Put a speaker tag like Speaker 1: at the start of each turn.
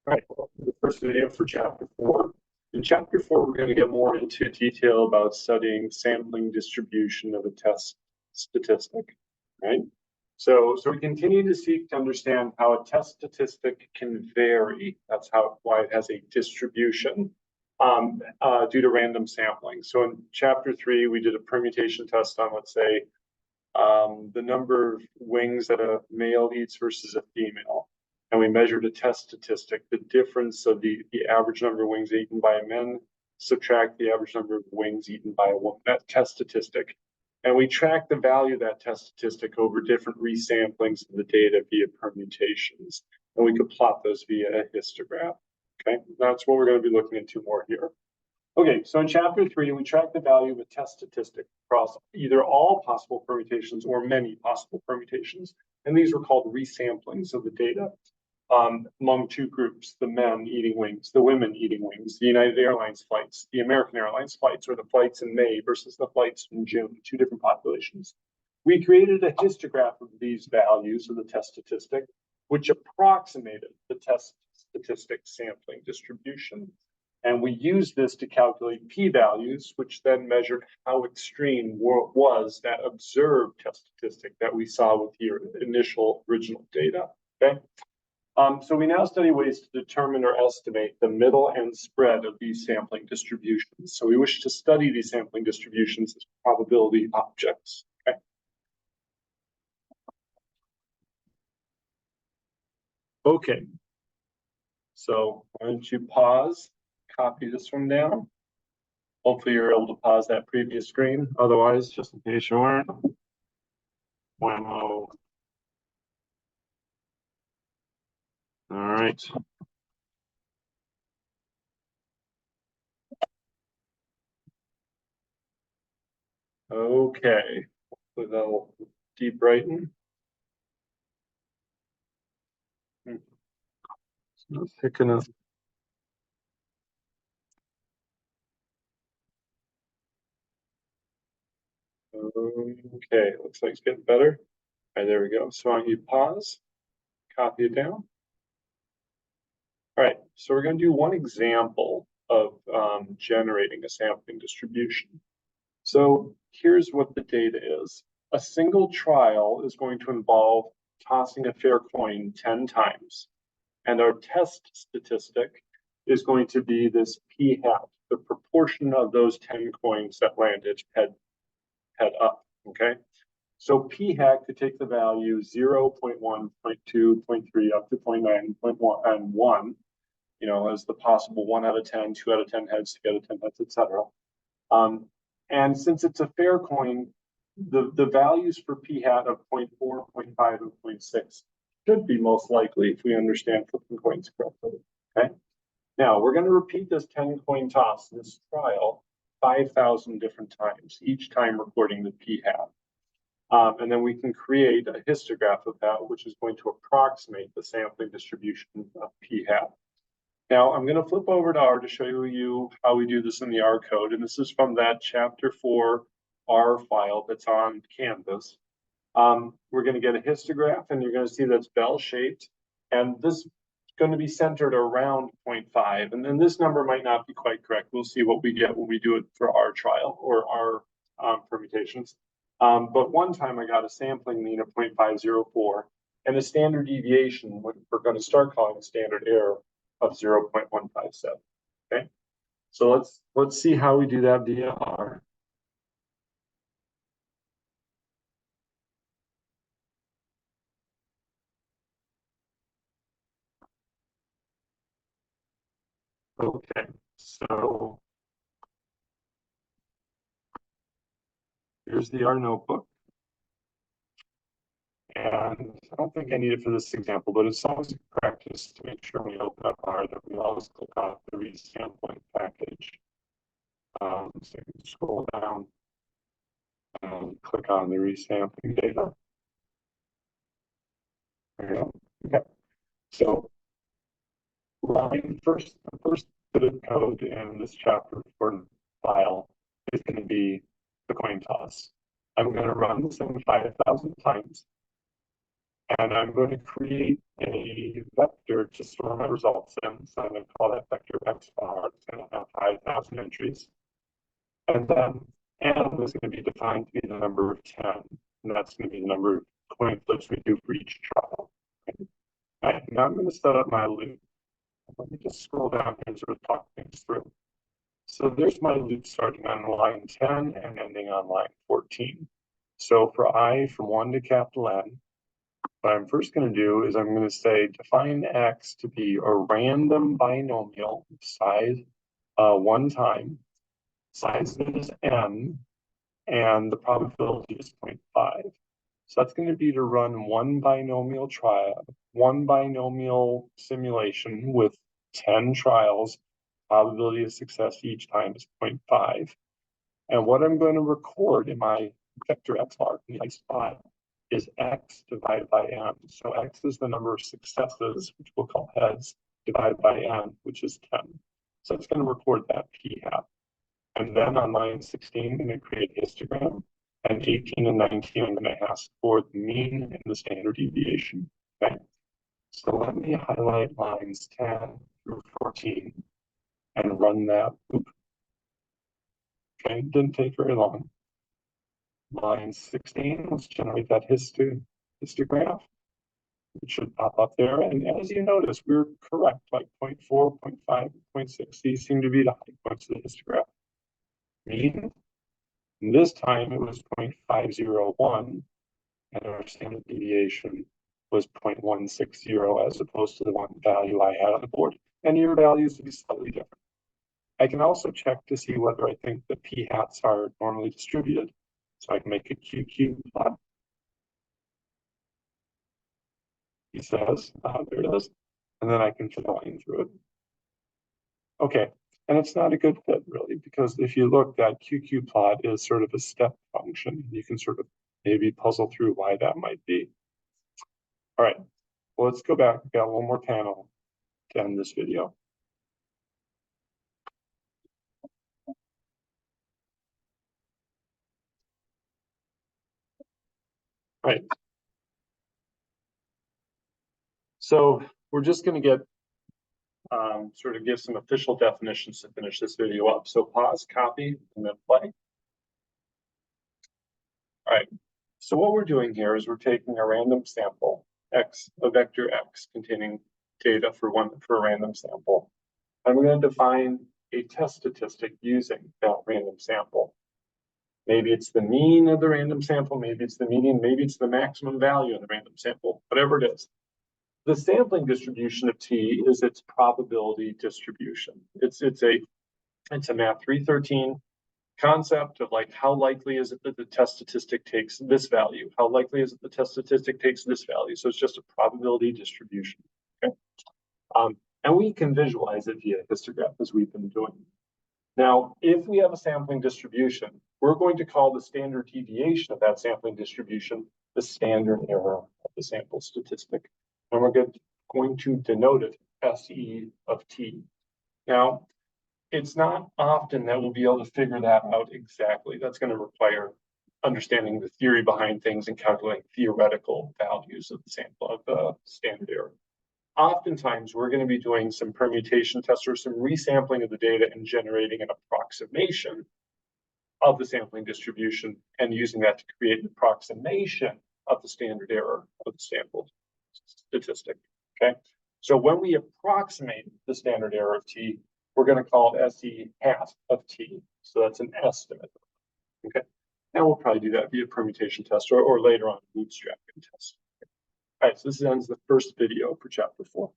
Speaker 1: All right, well, the first video for chapter 4. In chapter 4, we're going to get more into detail about studying sampling distribution of a test statistic, right? So we continue to seek to understand how a test statistic can vary. That's why it has a distribution due to random sampling. So in chapter 3, we did a permutation test on, let's say, the number of wings that a male eats versus a female. And we measured a test statistic, the difference of the average number of wings eaten by men, subtract the average number of wings eaten by a woman, that test statistic. And we track the value of that test statistic over different resamplings of the data via permutations. And we could plot those via a histogram. Okay, that's what we're going to be looking into more here. Okay, so in chapter 3, we track the value of a test statistic across either all possible permutations or many possible permutations. And these were called resamplings of the data among two groups, the men eating wings, the women eating wings, the United Airlines flights, the American Airlines flights, or the flights in May versus the flights in June, two different populations. We created a histograph of these values of the test statistic, which approximated the test statistic sampling distribution. And we used this to calculate p-values, which then measured how extreme was that observed test statistic that we saw with your initial original data, okay? So we now study ways to determine or estimate the middle and spread of these sampling distributions. So we wish to study these sampling distributions as probability objects, okay? Okay, so why don't you pause, copy this one down. Hopefully you're able to pause that previous screen. Otherwise, just in case you weren't, all right. Okay, hopefully that'll de-brighten. It's not thick enough. Okay, looks like it's getting better. All right, there we go. So why don't you pause, copy it down. All right, so we're going to do one example of generating a sampling distribution. So here's what the data is. A single trial is going to involve tossing a fair coin 10 times. And our test statistic is going to be this p-hat, the proportion of those 10 coins that landed head up, okay? So p-hat could take the value 0, 0.1, 0.2, 0.3, up to 0.9, 0.1, and 1, you know, as the possible 1 out of 10, 2 out of 10 heads, 3 out of 10 heads, etc. And since it's a fair coin, the values for p-hat of 0.4, 0.5, and 0.6 should be most likely if we understand flipping coins correctly, okay? Now, we're going to repeat this 10-coin toss, this trial, 5,000 different times, each time recording the p-hat. And then we can create a histograph of that, which is going to approximate the sampling distribution of p-hat. Now, I'm going to flip over to R to show you how we do this in the R code. And this is from that chapter 4 R file that's on Canvas. We're going to get a histograph, and you're going to see that's bell-shaped. And this is going to be centered around 0.5. And then this number might not be quite correct. We'll see what we get when we do it for our trial or our permutations. But one time I got a sampling mean of 0.504 and a standard deviation, what we're going to start calling a standard error, of 0.157. Okay, so let's see how we do that via R. Okay, so here's the R notebook. And I don't think I need it for this example, but it's always a practice to make sure when we open up R that we always click on the resampling package. So you can scroll down and click on the resampling data. There you go. Okay. So the first bit of code in this chapter for file is going to be the coin toss. I'm going to run this thing 5,000 times. And I'm going to create a vector to store my results in. So I'm going to call that vector X bar. It's going to have 5,000 entries. And then N is going to be defined to be the number of 10. And that's going to be the number of coin flips we do for each trial. Okay. All right, now I'm going to set up my loop. Let me just scroll down here and sort of talk things through. So there's my loop starting on line 10 and ending on line 14. So for I from 1 to capital N, what I'm first going to do is I'm going to say define X to be a random binomial size one time, size of it is N, and the probability is 0.5. So that's going to be to run one binomial simulation with 10 trials. Probability of success each time is 0.5. And what I'm going to record in my vector X bar in the X file is X divided by N. So X is the number of successes, which we'll call heads, divided by N, which is 10. So it's going to record that p hat. And then on line 16, I'm going to create a histogram. And 18 and 19, I'm going to ask for the mean and the standard deviation. Okay. So let me highlight lines 10 through 14 and run that loop. Okay, it didn't take very long. Line 16, let's generate that histograph. It should pop up there. And as you notice, we're correct, like 0.4, 0.5, 0.6. These seem to be the high points of the histograph. Mean, and this time it was 0.501, and our standard deviation was 0.160 as opposed to the one value I had on the board. And your values would be slightly different. I can also check to see whether I think the p hats are normally distributed. So I can make a QQ plot. He says, there it is. And then I can fit a line through it. Okay, and it's not a good fit really, because if you look, that QQ plot is sort of a step function. You can sort of maybe puzzle through why that might be. All right, well, let's go back. We've got one more panel to end this video. Right. So we're just going to get sort of give some official definitions to finish this video up. So pause, copy, and then play. All right. So what we're doing here is we're taking a random sample, X, a vector X containing data for a random sample. And we're going to define a test statistic using that random sample. Maybe it's the mean of the random sample, maybe it's the median, maybe it's the maximum value of the random sample, whatever it is. The sampling distribution of T is its probability distribution. It's a math 313 concept of like, how likely is it that the test statistic takes this value? How likely is it the test statistic takes this value? So it's just a probability distribution. Okay. And we can visualize it via histograph as we've been doing. Now, if we have a sampling distribution, we're going to call the standard deviation of that sampling distribution the standard error of the sample statistic. And we're going to denote it SE of T. Now, it's not often that we'll be able to figure that out exactly. That's going to require understanding the theory behind things and calculating theoretical values of the sample of the standard error. Oftentimes, we're going to be doing some permutation tests or some resampling of the data and generating an approximation of the sampling distribution and using that to create an approximation of the standard error of the sample statistic. Okay, so when we approximate the standard error of T, we're going to call it SE hat of T. So that's an estimate. Okay, and we'll probably do that via permutation test or later on bootstrapping test. All right, so this ends the first video for chapter 4.